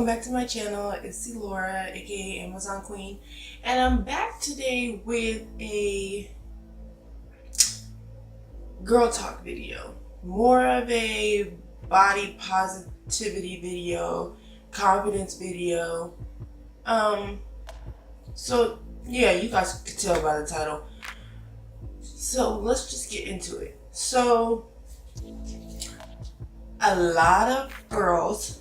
welcome back to my channel. It's Elora, aka Amazon Queen, and I'm back today with a girl talk video. More of a body positivity video, confidence video. So yeah, you guys could tell by the title. So let's just get into it. So a lot of girls,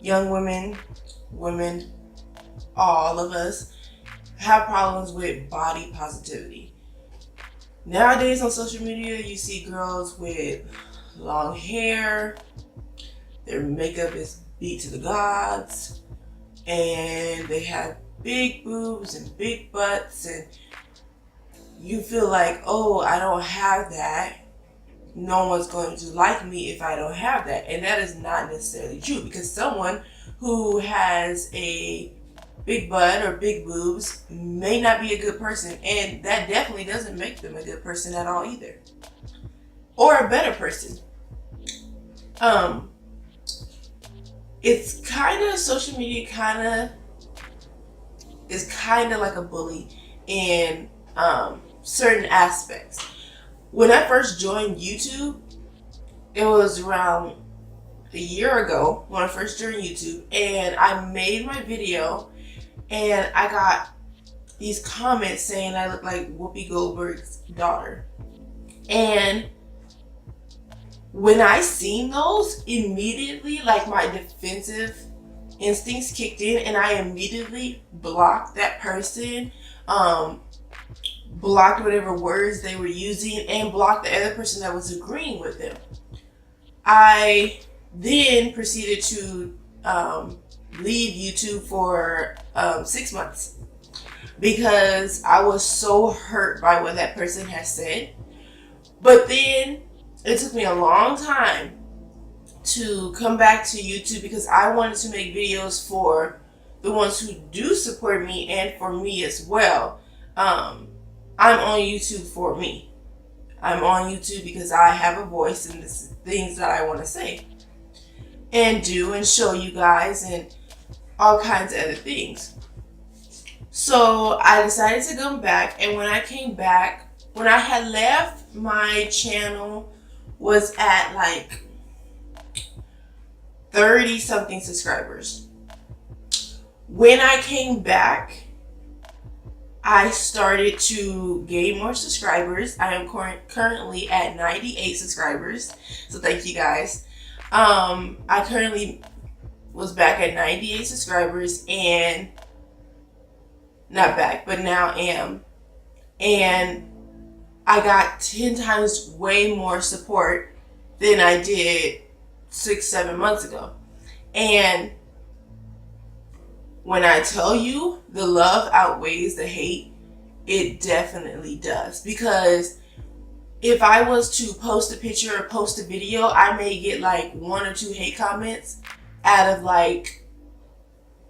young women, all of us have problems with body positivity. Nowadays on social media, you see girls with long hair, their makeup is beat to the gods, and they have big boobs and big butts, and you feel like, oh, I don't have that. No one's going to like me if I don't have that. And that is not necessarily true, because someone who has a big butt or big boobs may not be a good person, and that definitely doesn't make them a good person at all either, or a better person. It's kind of, social media is kind of like a bully in certain aspects. When I first joined YouTube, it was around a year ago when I first joined YouTube, and I made my video and I got these comments saying I look like Whoopi Goldberg's daughter. And when I seen those, immediately, like, my defensive instincts kicked in, and I immediately blocked that person, blocked whatever words they were using, and blocked the other person that was agreeing with them. I then proceeded to leave YouTube for 6 months because I was so hurt by what that person has said. But then it took me a long time to come back to YouTube because I wanted to make videos for the ones who do support me and for me as well. I'm on YouTube for me. I'm on YouTube because I have a voice and this is things that I want to say and do and show you guys and all kinds of other things. So I decided to come back, and when I came back, when I had left, my channel was at like 30 something subscribers. When I came back, I started to gain more subscribers. I am currently at 98 subscribers, so thank you guys. I currently was back at 98 subscribers, and not back, but now am. And I got 10 times way more support than I did 6-7 months ago. And when I tell you the love outweighs the hate, it definitely does. Because if I was to post a picture or post a video, I may get like 1 or 2 hate comments out of like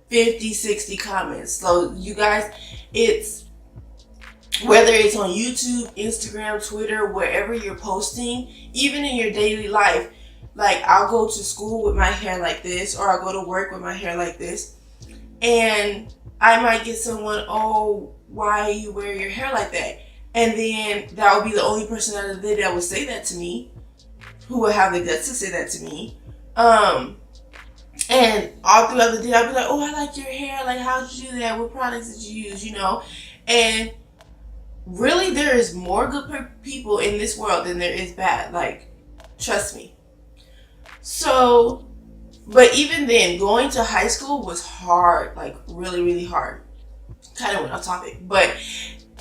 50, 60 comments. So you guys, it's whether it's on YouTube, Instagram, Twitter, wherever you're posting, even in your daily life. Like, I'll go to school with my hair like this, or I'll go to work with my hair like this, and I might get someone, oh, why you wear your hair like that? And then that would be the only person out of the day that would say that to me, who would have the guts to say that to me. And all throughout the day, I'd be like, oh, I like your hair. Like, how'd you do that? What products did you use? You know? And really, there is more good people in this world than there is bad. Like, trust me. So, but even then, going to high school was hard. Like, really, really hard. Kind of went off topic. But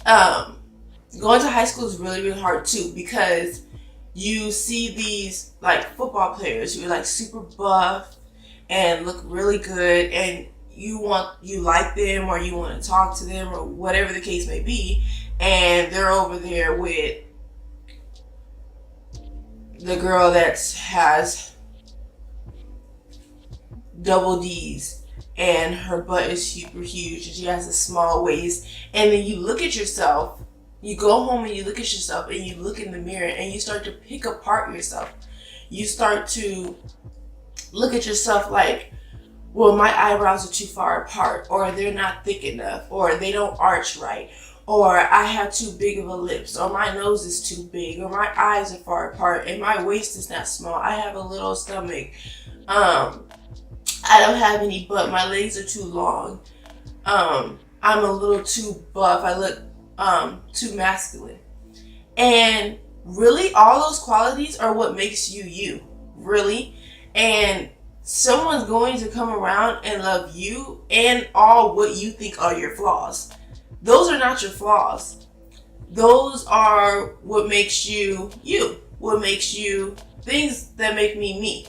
going to high school is really, really hard too, because you see these like football players who are like super buff and look really good, and you like them, or you want to talk to them, or whatever the case may be, and they're over there with the girl that has double D's and her butt is super huge and she has a small waist, and then you look at yourself, you go home and you look at yourself and you look in the mirror and you start to pick apart yourself. You start to look at yourself like, well, my eyebrows are too far apart, or they're not thick enough, or they don't arch right, or I have too big of a lips, or my nose is too big, or my eyes are far apart, and my waist is not small. I have a little stomach. I don't have any butt. My legs are too long. I'm a little too buff. I look too masculine. And really, all those qualities are what makes you you. Really. And someone's going to come around and love you and all what you think are your flaws. Those are not your flaws. Those are what makes you you. What makes you things that make me me.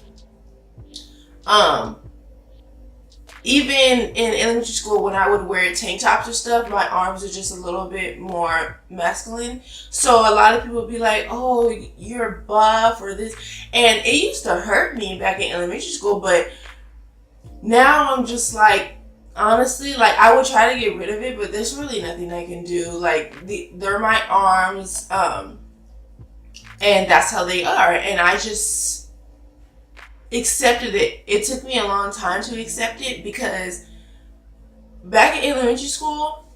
Even in elementary school, when I would wear tank tops or stuff, my arms are just a little bit more masculine. So a lot of people would be like, oh, you're buff or this. And it used to hurt me back in elementary school, but now I'm just like, honestly, like I would try to get rid of it, but there's really nothing I can do. Like they're my arms, and that's how they are. And I just accepted it. It took me a long time to accept it because back in elementary school,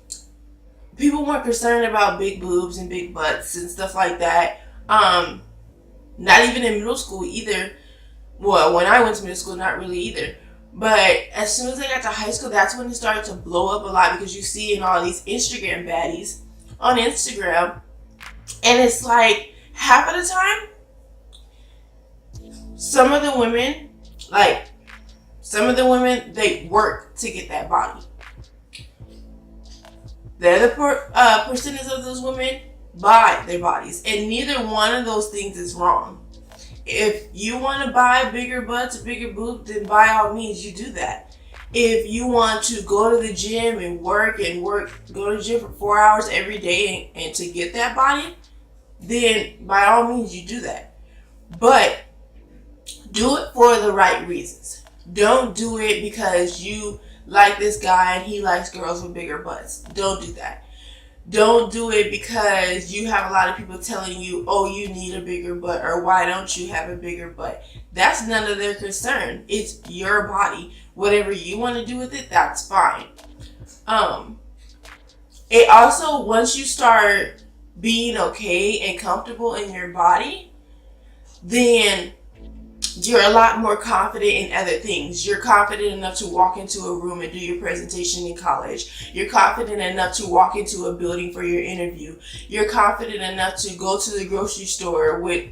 people weren't concerned about big boobs and big butts and stuff like that. Not even in middle school either. Well, when I went to middle school, not really either. But as soon as I got to high school, that's when it started to blow up a lot because you see in all these Instagram baddies on Instagram. And it's like half of the time, some of the women, they work to get that body. The other percentage of those women buy their bodies. And neither one of those things is wrong. If you want to buy bigger butts, bigger boobs, then by all means you do that. If you want to go to the gym and work, go to the gym for 4 hours every day and to get that body, then by all means you do that. But do it for the right reasons. Don't do it because you like this guy and he likes girls with bigger butts. Don't do that. Don't do it because you have a lot of people telling you, oh, you need a bigger butt, or why don't you have a bigger butt? That's none of their concern. It's your body. Whatever you want to do with it, that's fine. It also, once you start being okay and comfortable in your body, then you're a lot more confident in other things. You're confident enough to walk into a room and do your presentation in college. You're confident enough to walk into a building for your interview. You're confident enough to go to the grocery store with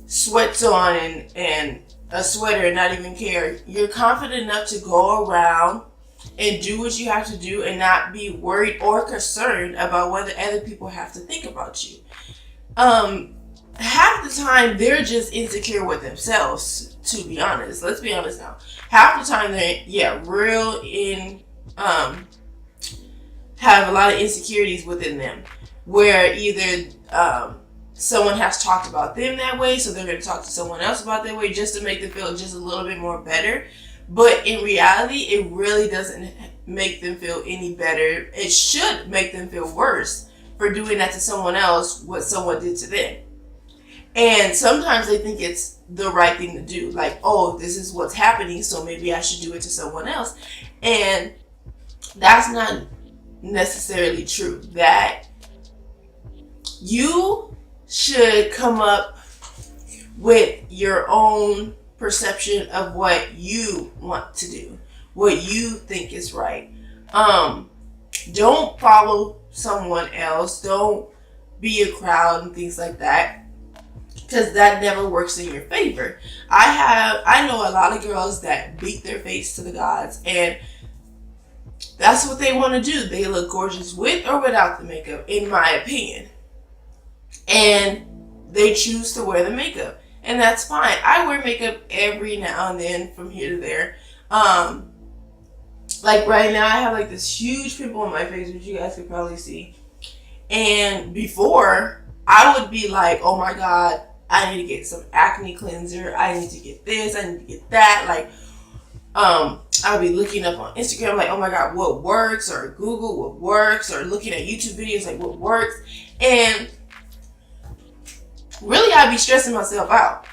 sweats on and a sweater and not even care. You're confident enough to go around and do what you have to do and not be worried or concerned about whether other people have to think about you. Half the time they're just insecure with themselves, to be honest. Let's be honest now. Half the time they're have a lot of insecurities within them, where either someone has talked about them that way, so they're going to talk to someone else about that way just to make them feel just a little bit more better. But in reality, it really doesn't make them feel any better. It should make them feel worse for doing that to someone else, what someone did to them. And sometimes they think it's the right thing to do. Like, oh, this is what's happening, so maybe I should do it to someone else. And that's not necessarily true. That you should come up with your own perception of what you want to do, what you think is right. Don't follow someone else. Don't be a crowd and things like that, because that never works in your favor. I know a lot of girls that beat their face to the gods, and that's what they want to do. They look gorgeous with or without the makeup, in my opinion. And they choose to wear the makeup, and that's fine. I wear makeup every now and then from here to there. Like right now, I have like this huge pimple on my face, which you guys could probably see. And before, I would be like, oh my God, I need to get some acne cleanser. I need to get this. I need to get that. Like, I'll be looking up on Instagram, like, oh my God, what works? Or Google what works? Or looking at YouTube videos, like, what works? And really, I'd be stressing myself out.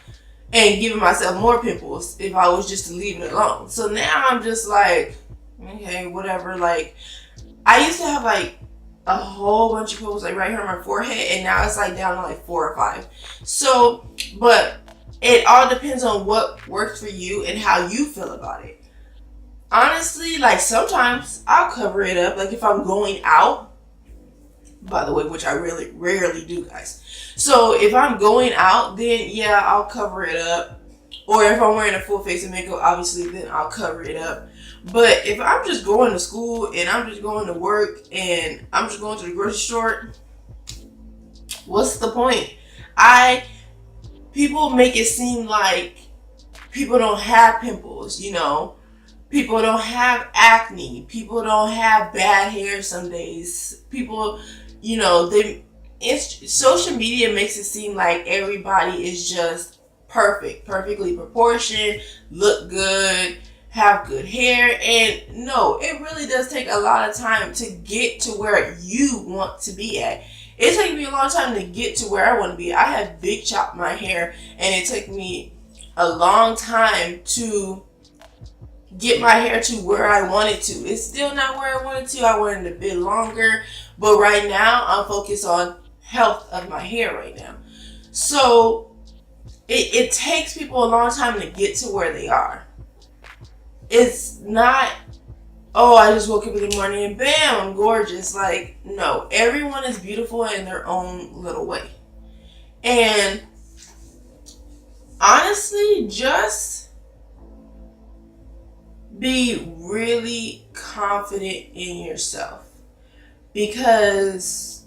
and giving myself more pimples if I was just to leave it alone. So now I'm just like, okay, whatever. Like, I used to have like a whole bunch of pimples like right here on my forehead, and now it's like down to like 4 or 5. So, but it all depends on what works for you and how you feel about it. Honestly, like sometimes I'll cover it up. Like if I'm going out, by the way, which I really rarely do, guys. So if I'm going out, then yeah, I'll cover it up. Or if I'm wearing a full face of makeup, obviously, then I'll cover it up. But if I'm just going to school and I'm just going to work and I'm just going to the grocery store, what's the point? People make it seem like people don't have pimples, you know. People don't have acne. People don't have bad hair some days. People, you know, social media makes it seem like everybody is just perfect, perfectly proportioned, look good, have good hair. And no, it really does take a lot of time to get to where you want to be at. It took me a long time to get to where I want to be. I have big chopped my hair, and it took me a long time to get my hair to where I wanted to. It's still not where I wanted to. I wanted it a bit longer, but right now I'm focused on health of my hair right now. So it takes people a long time to get to where they are. It's not, oh, I just woke up in the morning and bam, I'm gorgeous. Like, no, everyone is beautiful in their own little way. And honestly, just be really confident in yourself. Because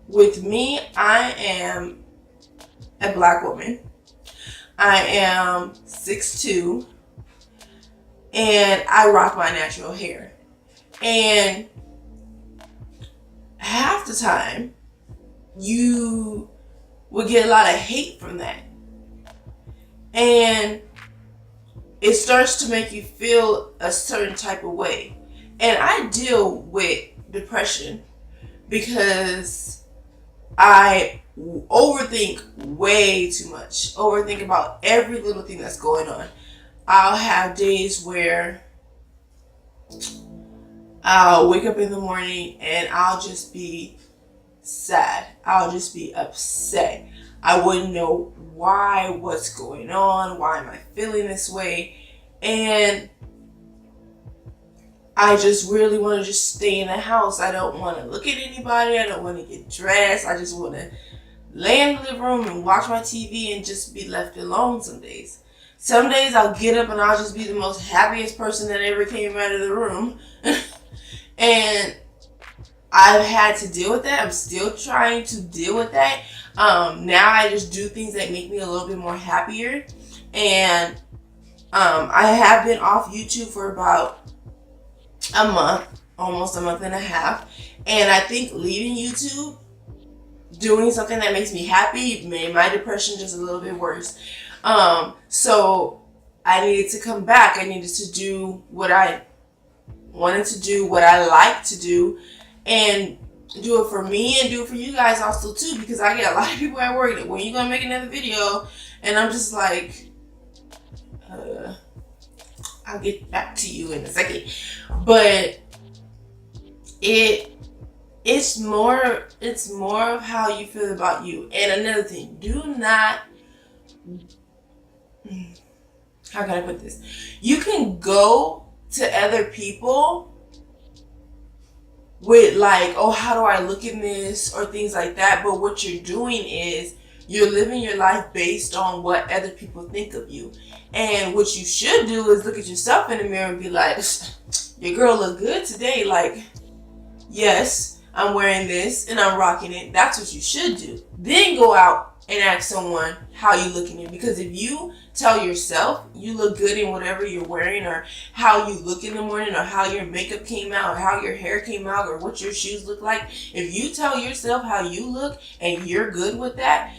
with me, I am a black woman. I am 6'2", and I rock my natural hair. And half the time, you will get a lot of hate from that. And it starts to make you feel a certain type of way. And I deal with depression because I overthink way too much. Overthink about every little thing that's going on. I'll have days where I'll wake up in the morning and I'll just be sad. I'll just be upset. I wouldn't know why, what's going on, why am I feeling this way? And I just really want to just stay in the house. I don't want to look at anybody. I don't want to get dressed. I just want to lay in the living room and watch my TV and just be left alone some days. Some days I'll get up and I'll just be the most happiest person that ever came out of the room. And I've had to deal with that. I'm still trying to deal with that. Now I just do things that make me a little bit more happier. And I have been off YouTube for about a month, almost a month and a half. And I think leaving YouTube, doing something that makes me happy, made my depression just a little bit worse. So I needed to come back. I needed to do what I wanted to do, what I like to do, and do it for me and do it for you guys also too, because I get a lot of people at work that, when you gonna make another video? And I'm just like, I'll get back to you in a second. But it's more of how you feel about you. And another thing, do not, how can I put this? You can go to other people with like, oh, how do I look in this, or things like that. But what you're doing is you're living your life based on what other people think of you. And what you should do is look at yourself in the mirror and be like, your girl look good today. Like, yes, I'm wearing this and I'm rocking it. That's what you should do. Then go out and ask someone how you look in it. Because if you tell yourself you look good in whatever you're wearing, or how you look in the morning, or how your makeup came out, or how your hair came out, or what your shoes look like, if you tell yourself how you look and you're good with that,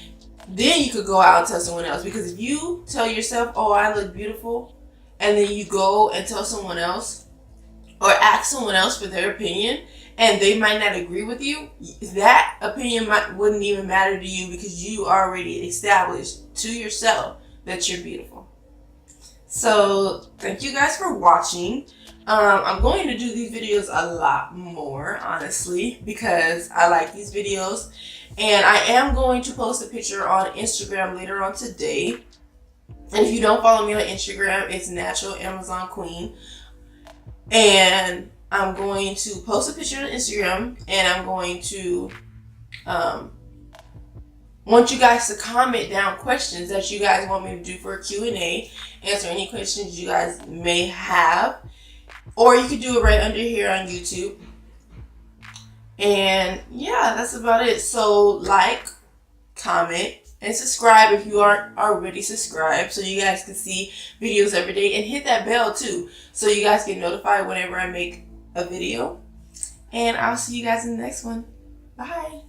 then you could go out and tell someone else. Because if you tell yourself, oh, I look beautiful, and then you go and tell someone else or ask someone else for their opinion, and they might not agree with you, that opinion wouldn't even matter to you, because you already established to yourself that you're beautiful. So thank you guys for watching. I'm going to do these videos a lot more, honestly, because I like these videos. And I am going to post a picture on Instagram later on today. And if you don't follow me on Instagram, it's Natural Amazon Queen. And I'm going to post a picture on Instagram, and I'm going to want you guys to comment down questions that you guys want me to do for a Q&A, answer any questions you guys may have, or you could do it right under here on YouTube. And yeah, that's about it. So like, comment, and subscribe if you aren't already subscribed, so you guys can see videos every day, and hit that bell too, so you guys get notified whenever I make a video. And I'll see you guys in the next one. Bye.